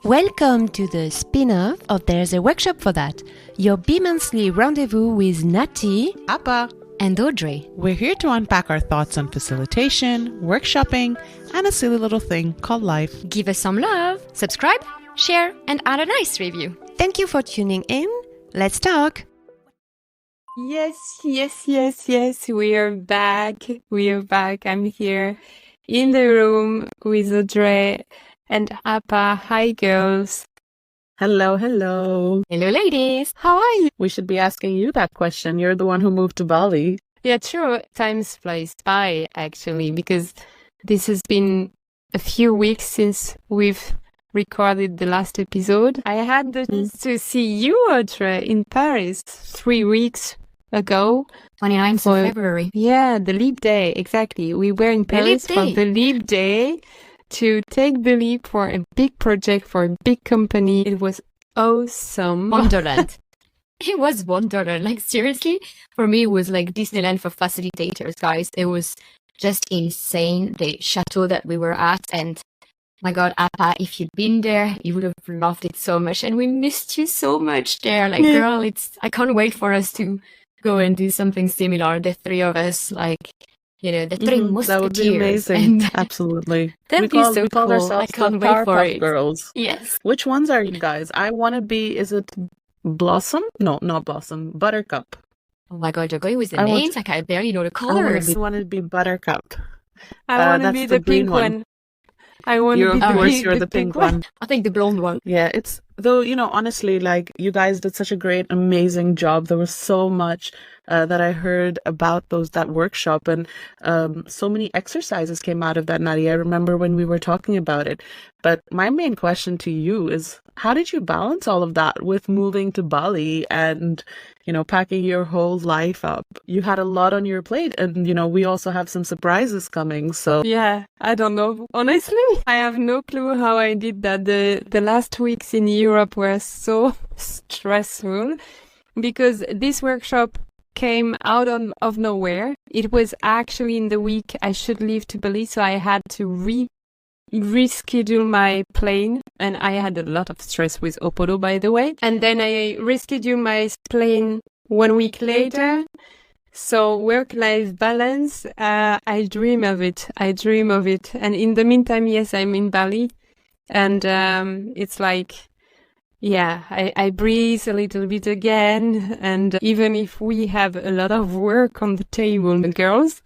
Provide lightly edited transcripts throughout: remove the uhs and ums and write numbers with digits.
Welcome to the spin-off of There's a Workshop for That, your bi-monthly rendezvous with Nathy, Appa, and Audrey. We're here to unpack our thoughts on facilitation, workshopping, and a silly little thing called life. Give us some love, subscribe, share, and add a nice review. Thank you for tuning in. Let's talk. Yes. We are back. I'm here in the room with Audrey and Appa. Hi, girls. Hello. Hello, ladies. How are you? We should be asking you that question. You're the one who moved to Bali. Yeah, true. Time flies by, actually, because this has been a few weeks since we've recorded the last episode. I had the chance to see you, Audrey, in Paris 3 weeks ago. 29th of February. Yeah, the leap day, exactly. We were in Paris for the leap day to take the leap for a big project, for a big company. It was awesome. Wonderland. It was Wonderland. Like, seriously, for me, it was like Disneyland for facilitators, guys. It was just insane, the chateau that we were at. And my God, Appa, if you'd been there, you would have loved it so much. And we missed you so much there. Like, girl, I can't wait for us to go and do something similar. The three of us, like, you know, the three musketeers. That would be amazing. And absolutely. That'd be so cool. Ourselves I can't the wait for Powerpuff it. Girls. Yes. Which ones are you guys? I want to be, is it Blossom? No, not Blossom. Buttercup. Oh my God, you're going with the names? Like, I barely know the colors. I want to be Buttercup. I want to be the pink one. I want to be the pink one. I think the blonde one. Yeah, it's, though, you know, honestly, like, you guys did such a great, amazing job. There was so much that I heard about that workshop, and so many exercises came out of that, Nathy. I remember when we were talking about it. But my main question to you is, how did you balance all of that with moving to Bali and, you know, packing your whole life up? You had a lot on your plate, and, you know, we also have some surprises coming, so. Yeah, I don't know. Honestly, I have no clue how I did that. The last weeks in Europe were so stressful because this workshop came out of nowhere. It was actually in the week I should leave to Bali, so I had to reschedule my plane, and I had a lot of stress with Opodo, by the way. And then I rescheduled my plane 1 week later. So work-life balance, I dream of it. And in the meantime, yes, I'm in Bali, and it's like, yeah, I breathe a little bit again. And even if we have a lot of work on the table, the girls.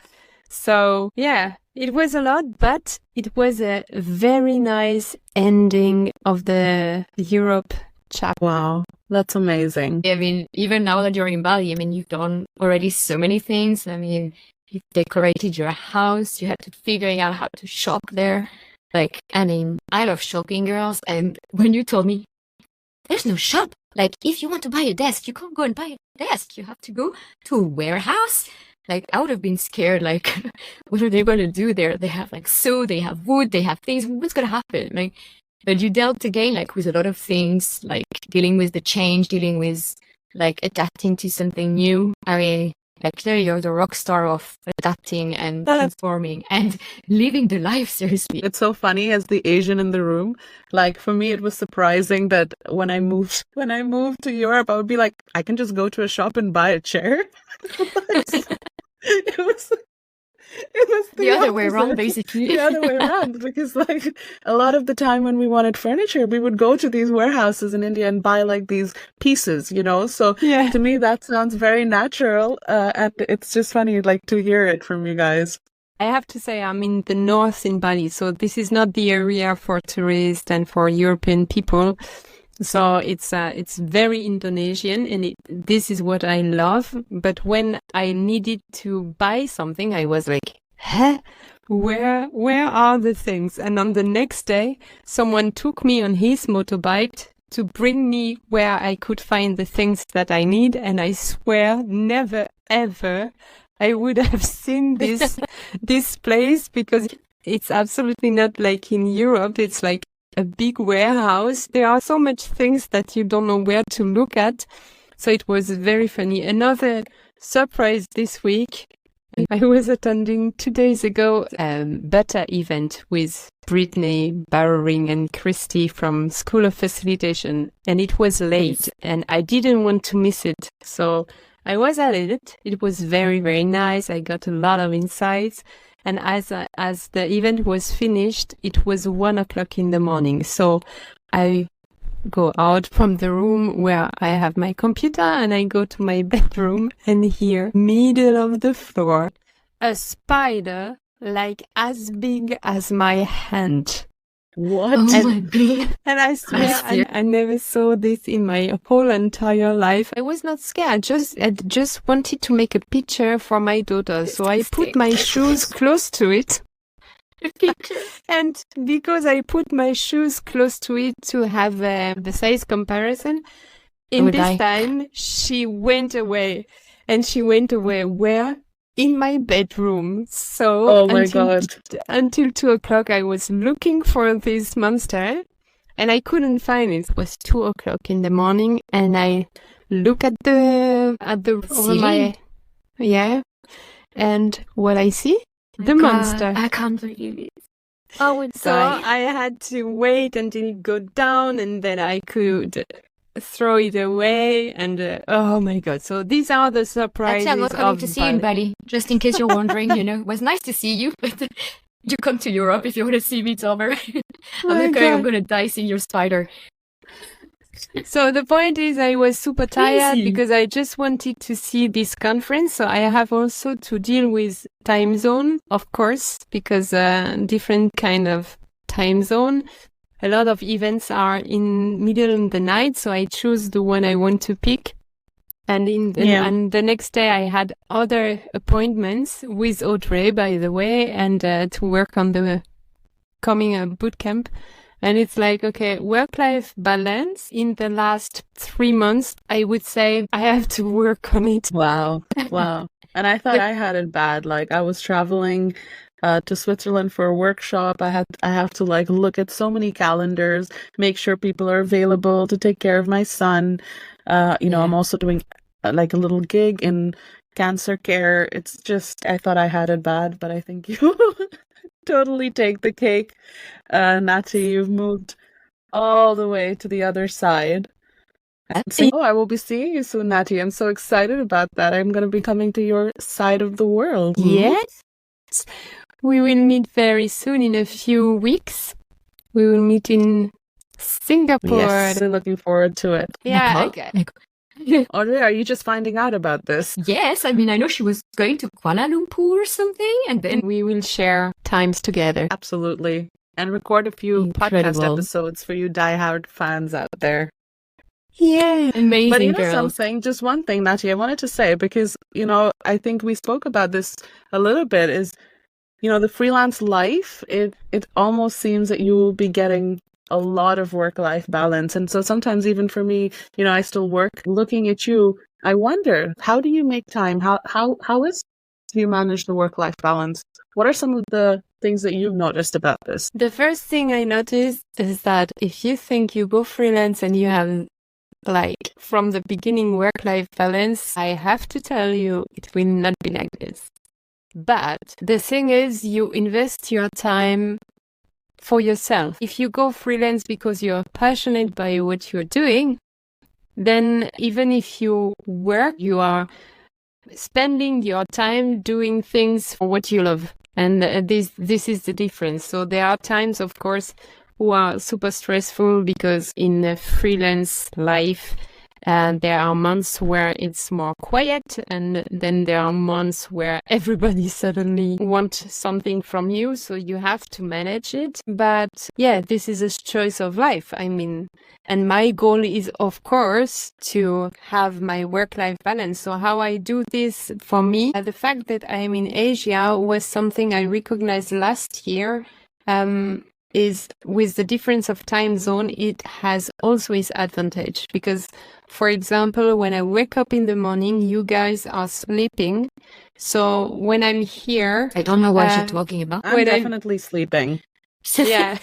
So yeah, it was a lot, but it was a very nice ending of the Europe chapter. Wow, that's amazing. I mean, even now that you're in Bali, I mean, you've done already so many things. I mean, you've decorated your house. You had to figuring out how to shop there. Like, I mean, I love shopping, girls. And when you told me, there's no shop. Like, if you want to buy a desk, you can't go and buy a desk. You have to go to a warehouse. Like, I would have been scared, like, what are they going to do there? They have, like, they have wood, they have things. What's going to happen? Like, but you dealt again, like, with a lot of things, like, dealing with the change, dealing with, like, adapting to something new. I mean, like, clearly you're the rock star of adapting and transforming and living the life, seriously. It's so funny as the Asian in the room. Like, for me, it was surprising that when I moved to Europe, I would be like, I can just go to a shop and buy a chair. It was the other way around, basically. The other way around, because like a lot of the time when we wanted furniture, we would go to these warehouses in India and buy like these pieces, you know. So yeah, to me that sounds very natural, and it's just funny like to hear it from you guys. I have to say I'm in the north in Bali, so this is not the area for tourists and for European people. So it's very Indonesian, and this is what I love. But when I needed to buy something, I was like, huh? Where are the things? And on the next day, someone took me on his motorbike to bring me where I could find the things that I need. And I swear, never, ever I would have seen this place, because it's absolutely not like in Europe. It's like a big warehouse. There are so much things that you don't know where to look at. So it was very funny. Another surprise this week, I was attending 2 days ago a beta event with Brittany, Barrowing and Christy from School of Facilitation, and it was late and I didn't want to miss it. So I was at it. It was very, very nice. I got a lot of insights. And as the event was finished, it was 1:00 in the morning. So I go out from the room where I have my computer and I go to my bedroom, and here, middle of the floor, a spider like as big as my hand. What? Oh my God. And I swear I never saw this in my whole entire life. I was not scared. I just wanted to make a picture for my daughter. So I put my shoes close to it. And because I put my shoes close to it to have the size comparison, in this time, she went away. And she went away where? In my bedroom. So Oh my God. Until 2:00, I was looking for this monster and I couldn't find it. It was 2:00 in the morning and I look at the over my, and what I see? The monster. I can't believe it. I would So die. I had to wait until it go down and then I could throw it away and oh my God. So these are the surprises Actually, I'm not coming of to see you in Bali, just in case you're wondering, it was nice to see you, but you come to Europe if you want to see me, it's over. I'm going to die seeing your spider. So the point is I was super tired Crazy. because I just wanted to see this conference. So I have also to deal with time zone, of course, because different kind of time zone. A lot of events are in middle of the night, so I choose the one I want to pick. And and the next day I had other appointments with Audrey, by the way, and to work on the coming bootcamp. And it's like, okay, work-life balance in the last 3 months, I would say I have to work on it. Wow. Wow. And I thought I had it bad. Like I was traveling to Switzerland for a workshop. I have to like look at so many calendars, make sure people are available to take care of my son. I'm also doing like a little gig in cancer care. It's just, I thought I had it bad, but I think you totally take the cake. Nathy, you've moved all the way to the other side. I will be seeing you soon, Nathy. I'm so excited about that. I'm going to be coming to your side of the world. Yes. We will meet very soon in a few weeks. We will meet in Singapore. Yes, really looking forward to it. Yeah. Okay. Audrey, are you just finding out about this? Yes, I mean, I know she was going to Kuala Lumpur or something, and then We will share times together. Absolutely. And record a few podcast Incredible. episodes for you diehard fans out there. Yeah. amazing But you know girls. something, just one thing, Nathy, I wanted to say, because, I think we spoke about this a little bit, is, the freelance life, it almost seems that you will be getting a lot of work-life balance. And so sometimes even for me, I still work. Looking at you, I wonder, how do you make time? How do you manage the work-life balance? What are some of the things that you've noticed about this? The first thing I noticed is that if you think you go freelance and you have like from the beginning work-life balance, I have to tell you it will not be like this. But the thing is, you invest your time for yourself. If you go freelance because you're passionate by what you're doing, then even if you work, you are spending your time doing things for what you love. And this is the difference. So there are times, of course, who are super stressful because in a freelance life, there are months where it's more quiet, and then there are months where everybody suddenly wants something from you, so you have to manage it. But yeah, this is a choice of life. I mean, and my goal is, of course, to have my work-life balance. So how I do this for me, the fact that I'm in Asia was something I recognized last year. Is with the difference of time zone, it has also its advantage because, for example, when I wake up in the morning, you guys are sleeping. So when I'm here, I don't know what you're talking about. I'm definitely sleeping. yeah,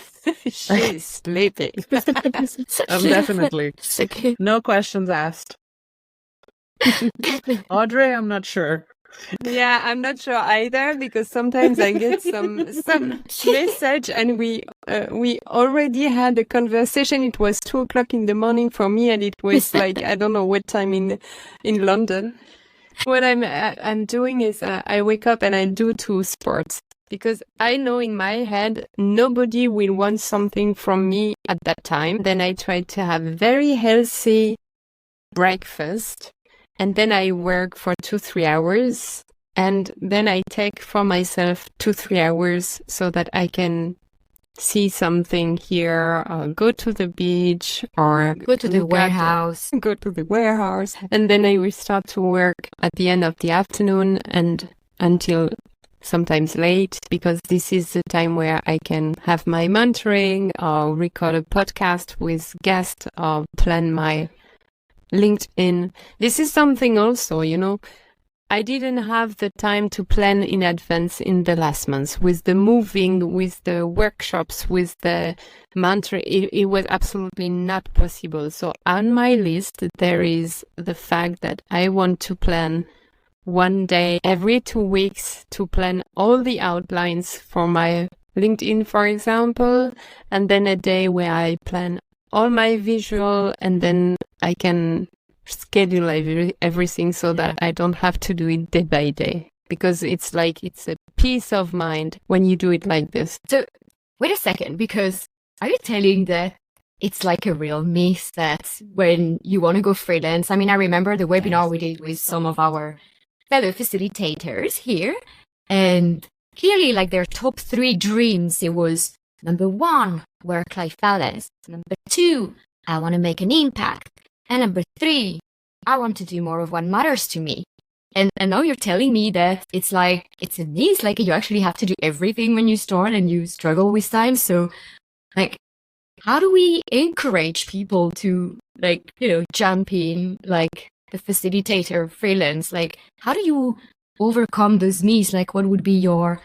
she's sleeping. I'm definitely. Okay. No questions asked. Audrey, I'm not sure. Yeah, I'm not sure either because sometimes I get some message and we already had a conversation. It was 2 o'clock in the morning for me, and it was like I don't know what time in London. What I'm doing is I wake up and I do 2 sports because I know in my head nobody will want something from me at that time. Then I try to have very healthy breakfast. And then I work for 2-3 hours, and then I take for myself 2-3 hours so that I can see something here, go to the beach or Go to the warehouse. And then I will start to work at the end of the afternoon and until sometimes late, because this is the time where I can have my mentoring or record a podcast with guests or plan my LinkedIn. This is something also, I didn't have the time to plan in advance in the last months with the moving, with the workshops, with the mentoring. It was absolutely not possible. So on my list, there is the fact that I want to plan one day every 2 weeks to plan all the outlines for my LinkedIn, for example, and then a day where I plan all my visual, and then I can schedule everything so that I don't have to do it day by day, because it's a peace of mind when you do it like this. So wait a second, because are you telling that it's like a real myth that when you want to go freelance, I mean, I remember the webinar we did with some of our fellow facilitators here, and clearly like their top 3 dreams, it was number 1, work-life balance. Number 2, I want to make an impact. And number 3, I want to do more of what matters to me. And now you're telling me that it's a myth, like you actually have to do everything when you start and you struggle with time. So like, how do we encourage people to jump in like the facilitator freelance? Like, how do you overcome those myths? Like, what would be your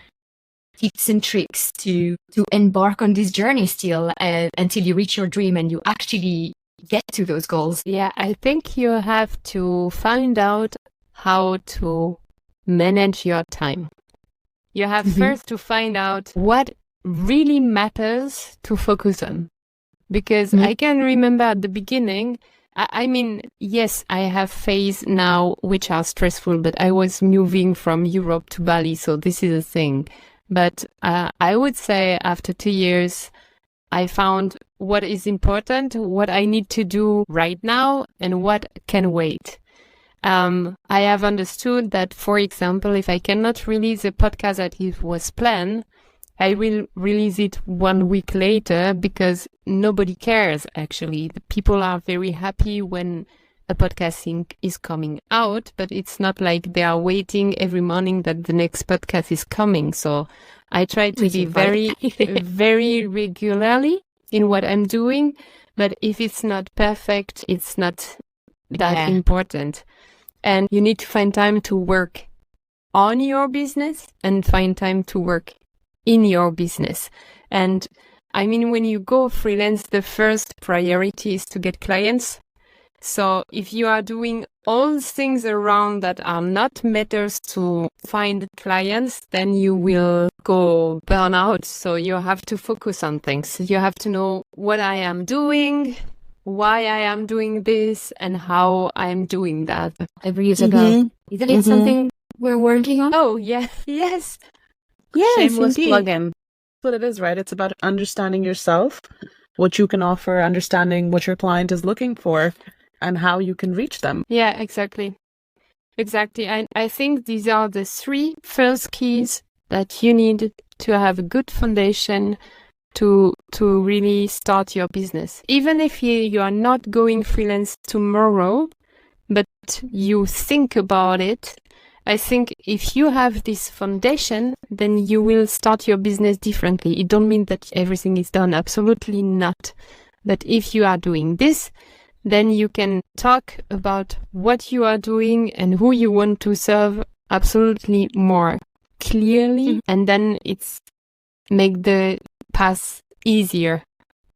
tips and tricks to embark on this journey still until you reach your dream and you actually get to those goals? Yeah, I think you have to find out how to manage your time. You have first to find out what really matters to focus on. Because I can remember at the beginning, I mean, yes, I have phases now which are stressful, but I was moving from Europe to Bali, so this is a thing. But I would say after 2 years, I found what is important, what I need to do right now, and what can wait. I have understood that, for example, if I cannot release a podcast that it was planned, I will release it 1 week later because nobody cares, actually. The people are very happy when a podcasting is coming out, but it's not like they are waiting every morning that the next podcast is coming. So I try to be very, very regularly in what I'm doing. But if it's not perfect, it's not that important. And you need to find time to work on your business and find time to work in your business. And I mean, when you go freelance, the first priority is to get clients. So if you are doing all things around that are not matters to find clients, then you will go burn out. So you have to focus on things. You have to know what I am doing, why I am doing this, and how I'm doing that. Every Isabel, isn't it something we're working on? Oh, yeah. Yes. Yes, shameless indeed. plug-in. That's what it is, right? It's about understanding yourself, what you can offer, understanding what your client is looking for, and how you can reach them. Yeah, exactly. And I think these are the 3 first keys that you need to have a good foundation to really start your business. Even if you are not going freelance tomorrow, but you think about it, I think if you have this foundation, then you will start your business differently. It don't mean that everything is done. Absolutely not. But if you are doing this, then you can talk about what you are doing and who you want to serve absolutely more clearly. And then it's make the path easier,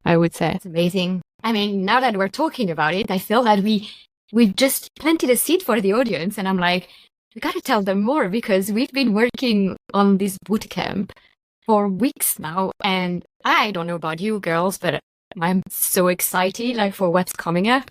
I would say. It's amazing. I mean, now that we're talking about it, I feel that we've just planted a seed for the audience. And I'm like, you got to tell them more, because we've been working on this bootcamp for weeks now. And I don't know about you girls, but I'm so excited like for what's coming up.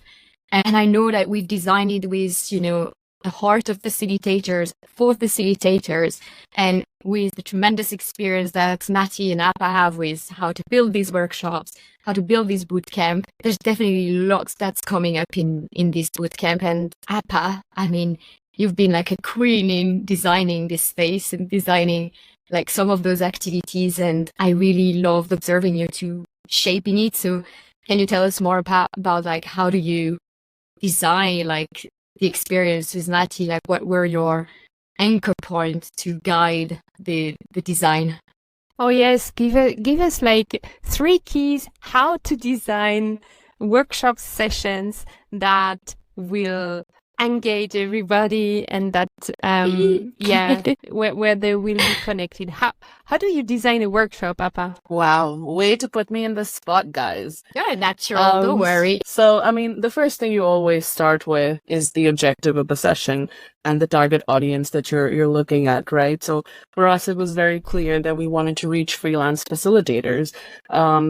And I know that we've designed it with, the heart of facilitators for facilitators, and with the tremendous experience that Nathy and Appa have with how to build these workshops, how to build this bootcamp. There's definitely lots that's coming up in this bootcamp. And Appa, I mean, you've been like a queen in designing this space and designing like some of those activities. And I really loved observing you two shaping it. So can you tell us more about like, how do you design like the experience with Nathy? Like, what were your anchor points to guide the design? Oh yes, give us like 3 keys how to design workshop sessions that will engage everybody, and that where they will be connected. How do you design a workshop, Appa? Wow, way to put me in the spot, guys. Yeah, natural, don't worry. So, I mean, the first thing you always start with is the objective of the session and the target audience that you're looking at, right? So for us, it was very clear that we wanted to reach freelance facilitators.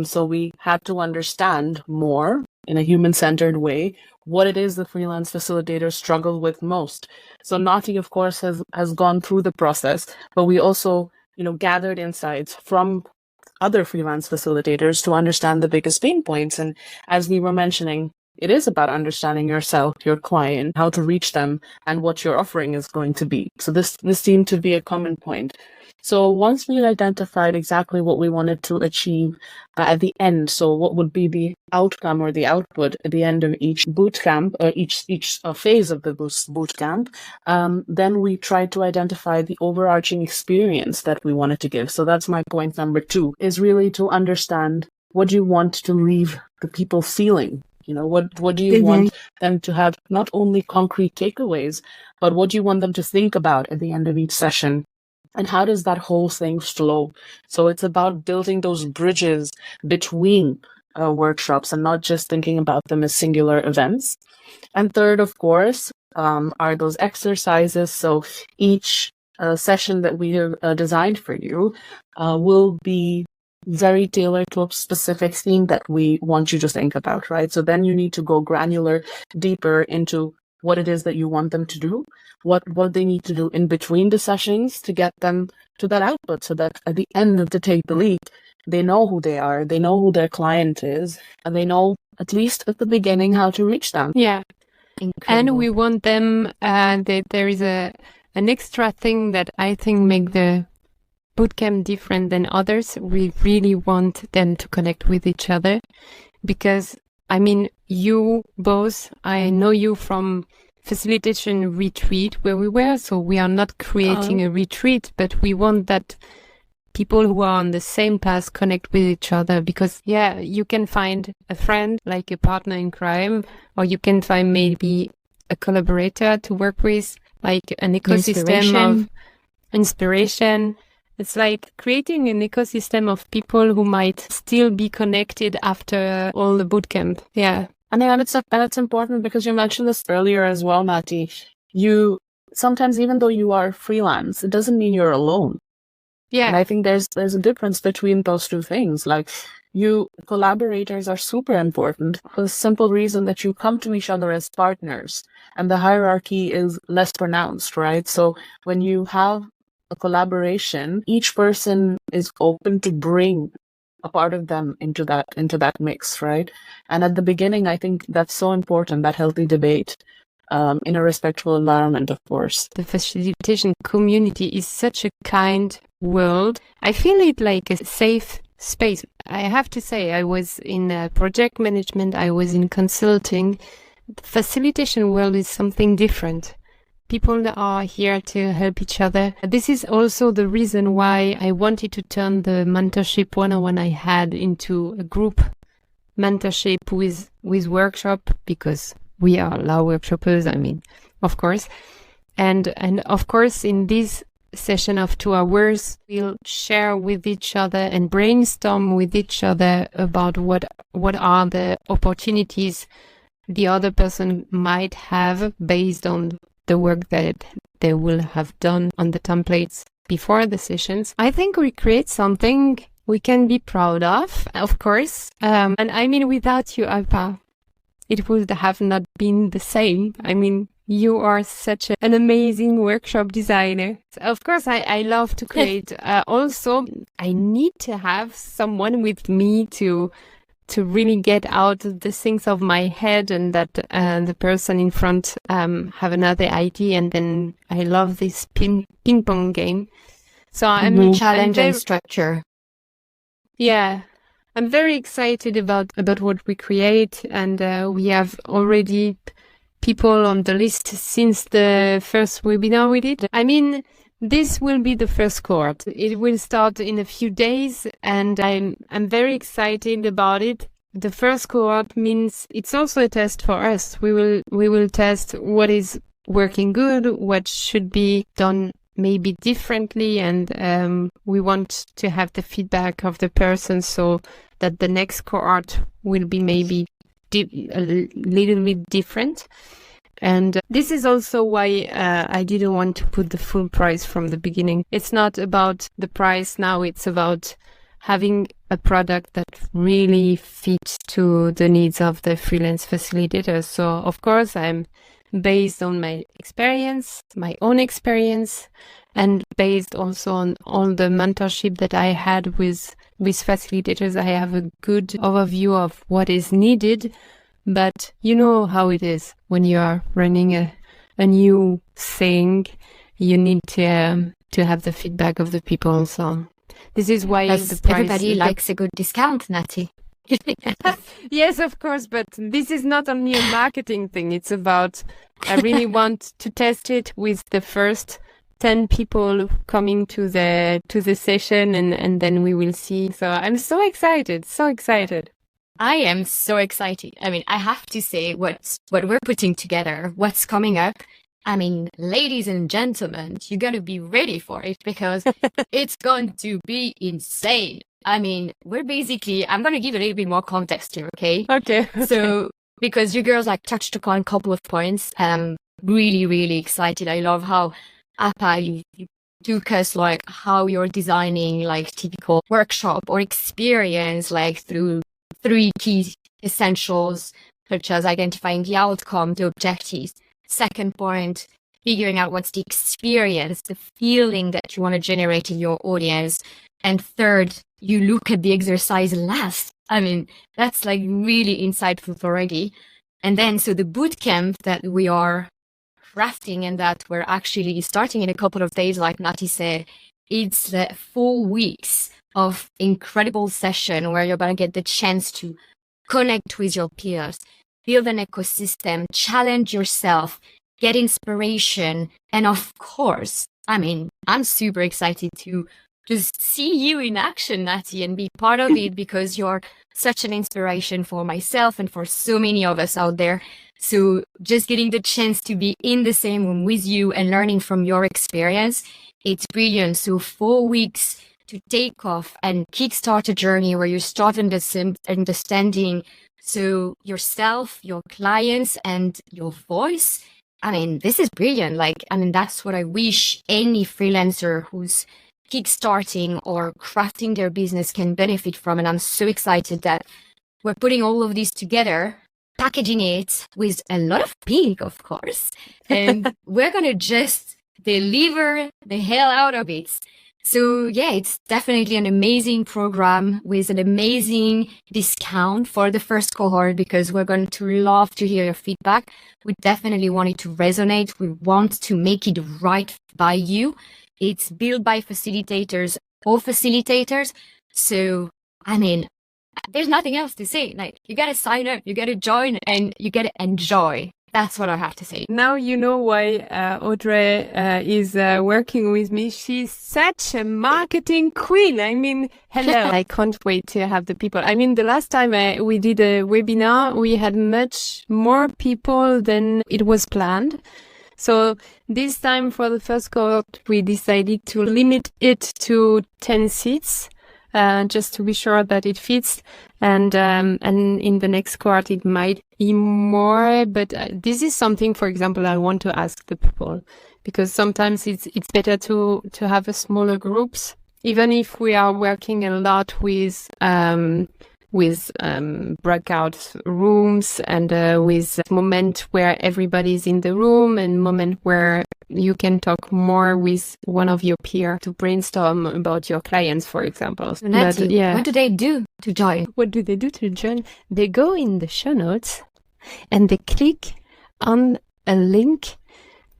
So we had to understand more in a human-centered way what it is the freelance facilitators struggle with most. So Nathy, of course, has gone through the process, but we also, gathered insights from other freelance facilitators to understand the biggest pain points. And as we were mentioning, it is about understanding yourself, your client, how to reach them, and what your offering is going to be. So this seemed to be a common point. So once we identified exactly what we wanted to achieve at the end, so what would be the outcome or the output at the end of each bootcamp, or each phase of the bootcamp, then we tried to identify the overarching experience that we wanted to give. So that's my point number 2, is really to understand what you want to leave the people feeling. What do you want them to have, not only concrete takeaways, but what do you want them to think about at the end of each session? And how does that whole thing flow? So it's about building those bridges between workshops and not just thinking about them as singular events. And third, of course, are those exercises. So each session that we have designed for you will be very tailored to a specific theme that we want you to think about, right? So then you need to go granular, deeper into what it is that you want them to do, what they need to do in between the sessions to get them to that output, so that at the end of the Take the Lead, they know who they are, they know who their client is, and they know, at least at the beginning, how to reach them. Yeah. Incredible. And we want them, there is an extra thing that I think make the bootcamp different than others. We really want them to connect with each other, because I mean, you both, I know you from facilitation retreat where we were, so we are not creating a retreat, but we want that people who are on the same path connect with each other, because you can find a friend, like a partner in crime, or you can find maybe a collaborator to work with, like an ecosystem of inspiration. It's like creating an ecosystem of people who might still be connected after all the bootcamp. Yeah. And it's important because you mentioned this earlier as well, Nathy. You sometimes, even though you are freelance, it doesn't mean you're alone. Yeah. And I think there's a difference between those two things. Like, collaborators are super important for the simple reason that you come to each other as partners, and the hierarchy is less pronounced, right? So when you have a collaboration, each person is open to bring a part of them into that mix, right? And at the beginning, I think that's so important, that healthy debate in a respectful environment, of course. The facilitation community is such a kind world. I feel it like a safe space. I have to say, I was in project management, I was in consulting. The facilitation world is something different. People are here to help each other. This is also the reason why I wanted to turn the mentorship one-on-one I had into a group mentorship with workshop, because we are La Workshoppers, I mean, of course. And of course, in this session of 2 hours, we'll share with each other and brainstorm with each other about what are the opportunities the other person might have based on the work that they will have done on the templates before the sessions. I think we create something we can be proud of course. And I mean, without you, Alpa, it would have not been the same. I mean, you are such an amazing workshop designer. So of course, I love to create. Also, I need to have someone with me to really get out the things of my head, and that the person in front have another idea. And then I love this ping pong game. So I'm challenge and structure. Yeah. I'm very excited about what we create, and we have already people on the list since the first webinar we did. I mean, this will be the first cohort. It will start in a few days, and I'm very excited about it. The first cohort means it's also a test for us. We will test what is working good, what should be done maybe differently, and we want to have the feedback of the person so that the next cohort will be maybe a little bit different. And this is also why I didn't want to put the full price from the beginning. It's not about the price now, it's about having a product that really fits to the needs of the freelance facilitators. So of course I'm based on my experience, my own experience, and based also on all the mentorship that I had with facilitators. I have a good overview of what is needed, but you know how it is when you are running a new thing. You need to have the feedback of the people. So this is why the price, everybody likes a good discount, Nathy. Yes, of course, but this is not only a marketing thing. It's about, I really want to test it with the first 10 people coming to the session, and then we will see. So I'm so excited. I am so excited. I mean, I have to say what we're putting together, what's coming up. I mean, ladies and gentlemen, you got to be ready for it, because it's going to be insane. I mean, I'm going to give a little bit more context here, okay? Okay. So, because you girls touched upon a couple of points, really, really excited. I love how, Appa, you took us how you're designing typical workshop or experience, through 3 key essentials, such as identifying the outcome, the objectives. Second point, figuring out what's the experience, the feeling that you want to generate in your audience. And third, you look at the exercise last. I mean, that's really insightful already. And then, so the bootcamp that we are crafting and that we're actually starting in a couple of days, like Nathy said, it's 4 weeks of incredible session where you're going to get the chance to connect with your peers, build an ecosystem, challenge yourself, get inspiration. And of course, I mean, I'm super excited to just see you in action, Nathy, and be part of it, because you're such an inspiration for myself and for so many of us out there. So just getting the chance to be in the same room with you and learning from your experience, it's brilliant. So 4 weeks to take off and kickstart a journey where you start understanding so yourself, your clients, and your voice. I mean, this is brilliant. That's what I wish any freelancer who's kickstarting or crafting their business can benefit from. And I'm so excited that we're putting all of this together, packaging it with a lot of pink, of course, and we're going to just deliver the hell out of it. So yeah, it's definitely an amazing program with an amazing discount for the first cohort, because we're going to love to hear your feedback. We definitely want it to resonate. We want to make it right by you. It's built by facilitators or facilitators. So, I mean, there's nothing else to say. You got to sign up, you got to join, and you got to enjoy. That's what I have to say. Now you know why Audrey is working with me. She's such a marketing queen. I mean, hello. I can't wait to have the people. I mean, the last time we did a webinar, we had much more people than it was planned. So this time for the first cohort, we decided to limit it to 10 seats. just to be sure that it fits. And in the next cohort, it might be more. But this is something, for example, I want to ask the people, because sometimes it's better to have a smaller groups, even if we are working a lot with breakout rooms and with moment where everybody's in the room and moment where you can talk more with one of your peers to brainstorm about your clients, for example. Nathy, yeah. what do they do to join? What do they do to join? They go in the show notes and they click on a link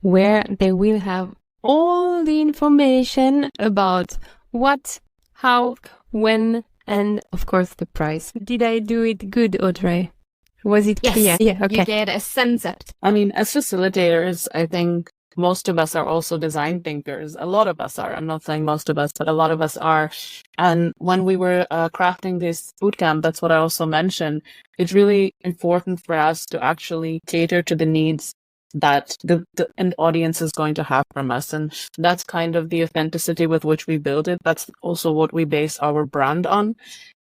where they will have all the information about what, how, when, and of course the price. Did I do it good, Audrey? Was it clear? Yeah, okay. You get a sense of it. I mean, as facilitators, I think most of us are also design thinkers. A lot of us are. I'm not saying most of us, but a lot of us are. And when we were crafting this bootcamp, that's what I also mentioned. It's really important for us to actually cater to the needs that the end audience is going to have from us. And that's kind of the authenticity with which we build it. That's also what we base our brand on.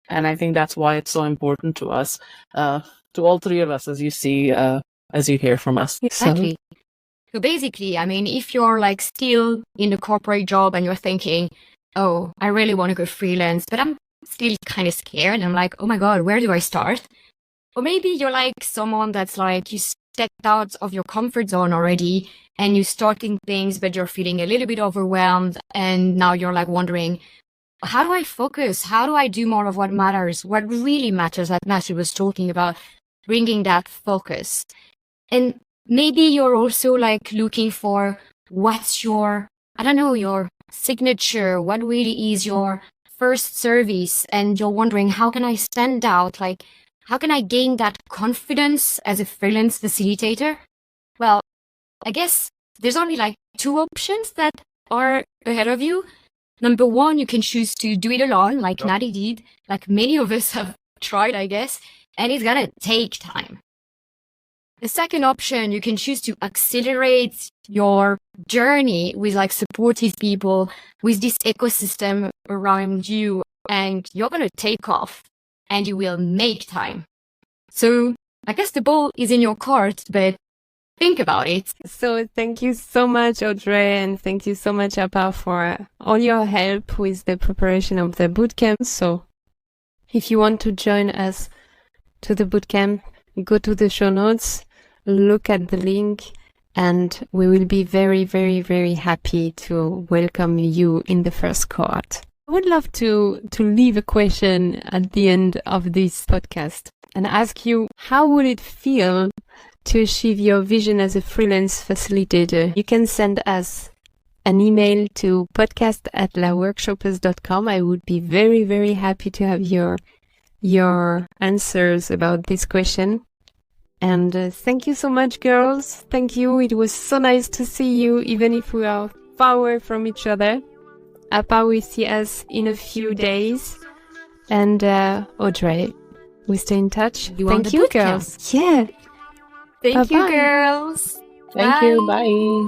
And I think that's why it's so important to us, to all three of us, as you see, as you hear from us. Exactly. So basically, I mean, if you're like still in a corporate job and you're thinking, oh, I really want to go freelance, but I'm still kind of scared. I'm like, oh my God, where do I start? Or maybe you're like someone that's like, you stepped out of your comfort zone already and you're starting things, but you're feeling a little bit overwhelmed. And now you're like wondering, how do I focus? How do I do more of what matters? What really matters, that Nathy was talking about, bringing that focus. And maybe you're also like looking for what's your, I don't know, your signature, what really is your first service. And you're wondering, how can I stand out? Like, how can I gain that confidence as a freelance facilitator? Well, I guess there's only like two options that are ahead of you. Number one, you can choose to do it alone, like Nathy did, like many of us have tried, I guess, and it's gonna take time. The second option, you can choose to accelerate your journey with like supportive people, with this ecosystem around you, and you're gonna take off and you will make time. So I guess the ball is in your court, but think about it. So thank you so much, Audrey, and thank you so much, Apa, for all your help with the preparation of the bootcamp. So if you want to join us to the bootcamp, go to the show notes, look at the link, and we will be very, very, very happy to welcome you in the first cohort. I would love to leave a question at the end of this podcast and ask you, how would it feel to achieve your vision as a freelance facilitator? You can send us an email to podcast@laworkshoppeuse.com. I would be very, very happy to have your answers about this question. And thank you so much, girls. Thank you. It was so nice to see you, even if we are far away from each other. Apa, we see us in a few days. And Audrey, we stay in touch. Thank you, girls. Yeah. Thank you, girls. Thank you. Bye.